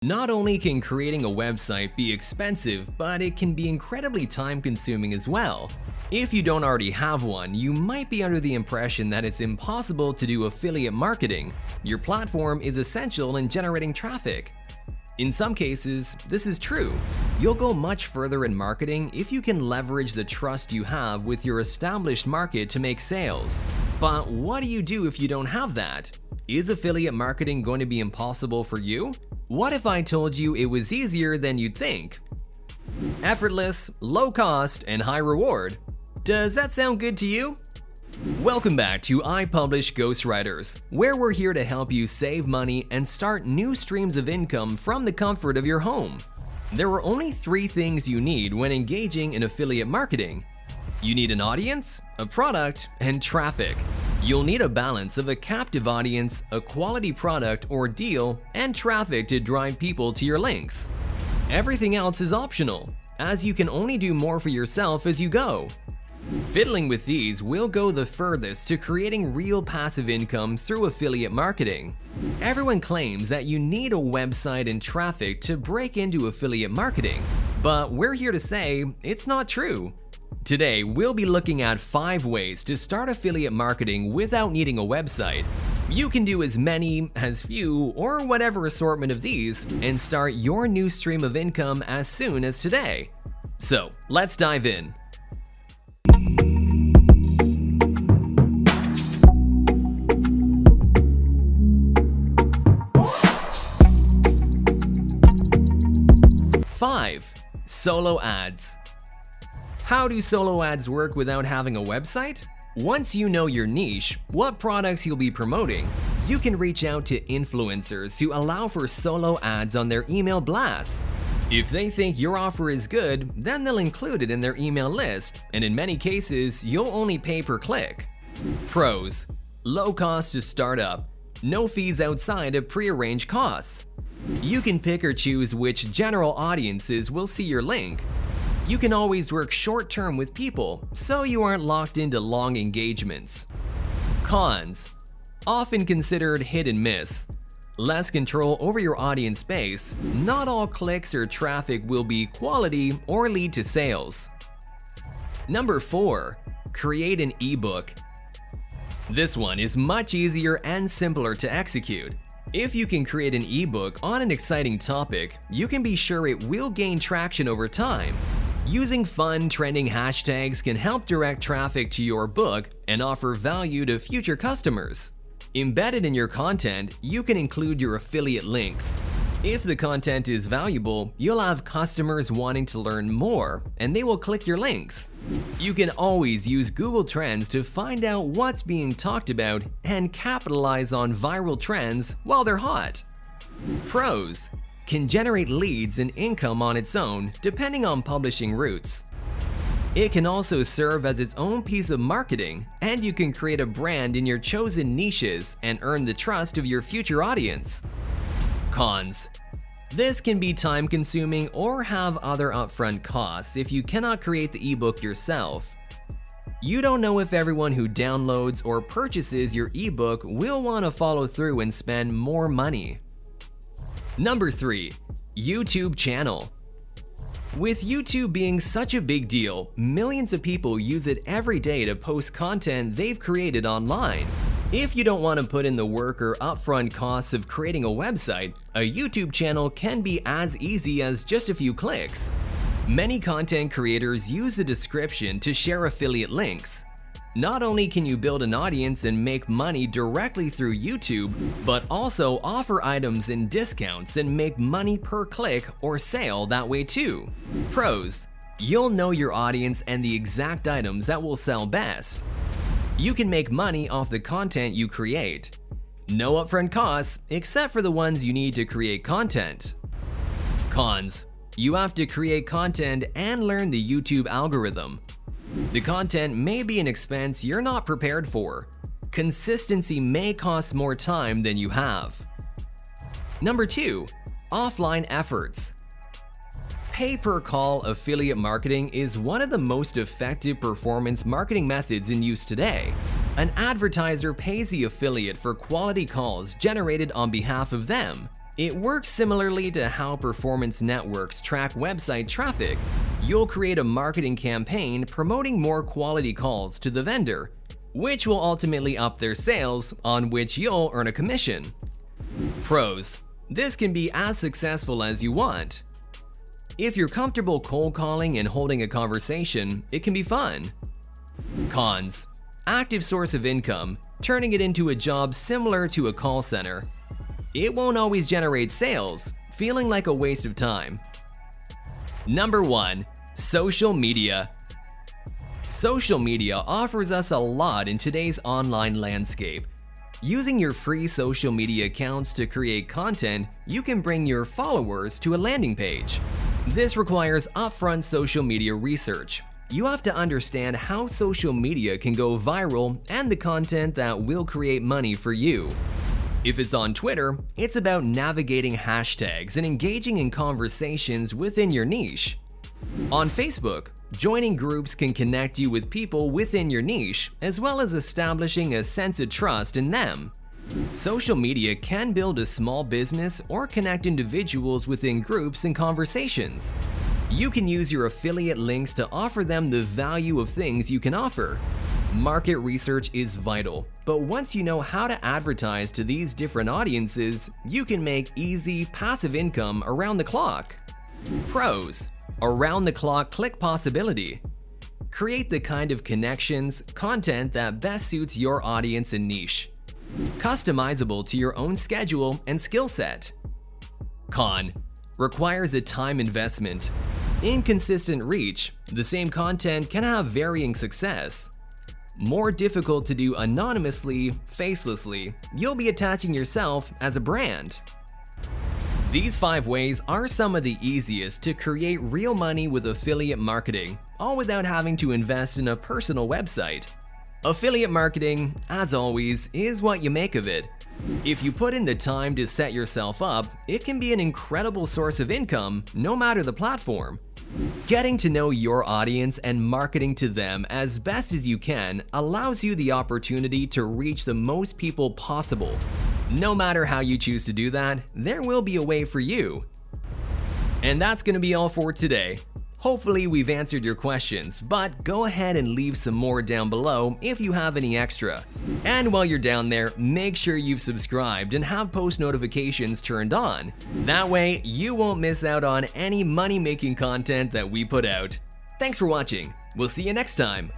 Not only can creating a website be expensive, but it can be incredibly time-consuming as well. If you don't already have one, you might be under the impression that it's impossible to do affiliate marketing. Your platform is essential in generating traffic. In some cases, this is true. You'll go much further in marketing if you can leverage the trust you have with your established market to make sales. But what do you do if you don't have that? Is affiliate marketing going to be impossible for you? What if I told you it was easier than you'd think? Effortless, low cost, and high reward. Does that sound good to you? Welcome back to I Publish Ghostwriters, where we're here to help you save money and start new streams of income from the comfort of your home. There are only 3 things you need when engaging in affiliate marketing. You need an audience, a product, and traffic. You'll need a balance of a captive audience, a quality product or deal, and traffic to drive people to your links. Everything else is optional, as you can only do more for yourself as you go. Fiddling with these will go the furthest to creating real passive income through affiliate marketing. Everyone claims that you need a website and traffic to break into affiliate marketing, but we're here to say it's not true. Today, we'll be looking at 5 ways to start affiliate marketing without needing a website. You can do as many, as few, or whatever assortment of these and start your new stream of income as soon as today. So, let's dive in. Five, solo ads. How do solo ads work without having a website? Once you know your niche, what products you'll be promoting, you can reach out to influencers who allow for solo ads on their email blasts. If they think your offer is good, then they'll include it in their email list, and in many cases, you'll only pay per click. Pros: low cost to start up, no fees outside of prearranged costs. You can pick or choose which general audiences will see your link. You can always work short-term with people, so you aren't locked into long engagements. Cons: often considered hit and miss. Less control over your audience base. Not all clicks or traffic will be quality or lead to sales. Number 4, create an ebook. This one is much easier and simpler to execute. If you can create an ebook on an exciting topic, you can be sure it will gain traction over time. Using fun, trending hashtags can help direct traffic to your book and offer value to future customers. Embedded in your content, you can include your affiliate links. If the content is valuable, you'll have customers wanting to learn more, and they will click your links. You can always use Google Trends to find out what's being talked about and capitalize on viral trends while they're hot. Pros: can generate leads and income on its own depending on publishing routes. It can also serve as its own piece of marketing, and you can create a brand in your chosen niches and earn the trust of your future audience. Cons: this can be time-consuming or have other upfront costs if you cannot create the ebook yourself. You don't know if everyone who downloads or purchases your ebook will want to follow through and spend more money. Number 3, YouTube channel. With YouTube being such a big deal, millions of people use it every day to post content they've created online. If you don't want to put in the work or upfront costs of creating a website, a YouTube channel can be as easy as just a few clicks. Many content creators use a description to share affiliate links. Not only can you build an audience and make money directly through YouTube, but also offer items and discounts and make money per click or sale that way too. Pros: you'll know your audience and the exact items that will sell best. You can make money off the content you create. No upfront costs except for the ones you need to create content. Cons: you have to create content and learn the YouTube algorithm. The content may be an expense you're not prepared for. Consistency may cost more time than you have. Number 2, offline efforts. Pay-per-call affiliate marketing is one of the most effective performance marketing methods in use today. An advertiser pays the affiliate for quality calls generated on behalf of them. It works similarly to how performance networks track website traffic. You'll create a marketing campaign promoting more quality calls to the vendor, which will ultimately up their sales, on which you'll earn a commission. Pros: this can be as successful as you want. If you're comfortable cold calling and holding a conversation, it can be fun. Cons: active source of income, turning it into a job similar to a call center. It won't always generate sales, feeling like a waste of time. Number 1. Social media. Social media offers us a lot in today's online landscape. Using your free social media accounts to create content, you can bring your followers to a landing page. This requires upfront social media research. You have to understand how social media can go viral and the content that will create money for you. If it's on Twitter, it's about navigating hashtags and engaging in conversations within your niche. On Facebook, joining groups can connect you with people within your niche, as well as establishing a sense of trust in them. Social media can build a small business or connect individuals within groups and conversations. You can use your affiliate links to offer them the value of things you can offer. Market research is vital, but once you know how to advertise to these different audiences, you can make easy, passive income around the clock. Pros: around-the-clock click possibility. Create the kind of connections, content that best suits your audience and niche. Customizable to your own schedule and skill set. Con: requires a time investment. Inconsistent reach. The same content can have varying success. More difficult to do anonymously, facelessly. You'll be attaching yourself as a brand. These 5 ways are some of the easiest to create real money with affiliate marketing, all without having to invest in a personal website. Affiliate marketing, as always, is what you make of it. If you put in the time to set yourself up, it can be an incredible source of income, no matter the platform. Getting to know your audience and marketing to them as best as you can allows you the opportunity to reach the most people possible. No matter how you choose to do that, there will be a way for you. And that's going to be all for today. Hopefully we've answered your questions, but go ahead and leave some more down below if you have any extra. And while you're down there, make sure you've subscribed and have post notifications turned on. That way, you won't miss out on any money-making content that we put out. Thanks for watching. We'll see you next time.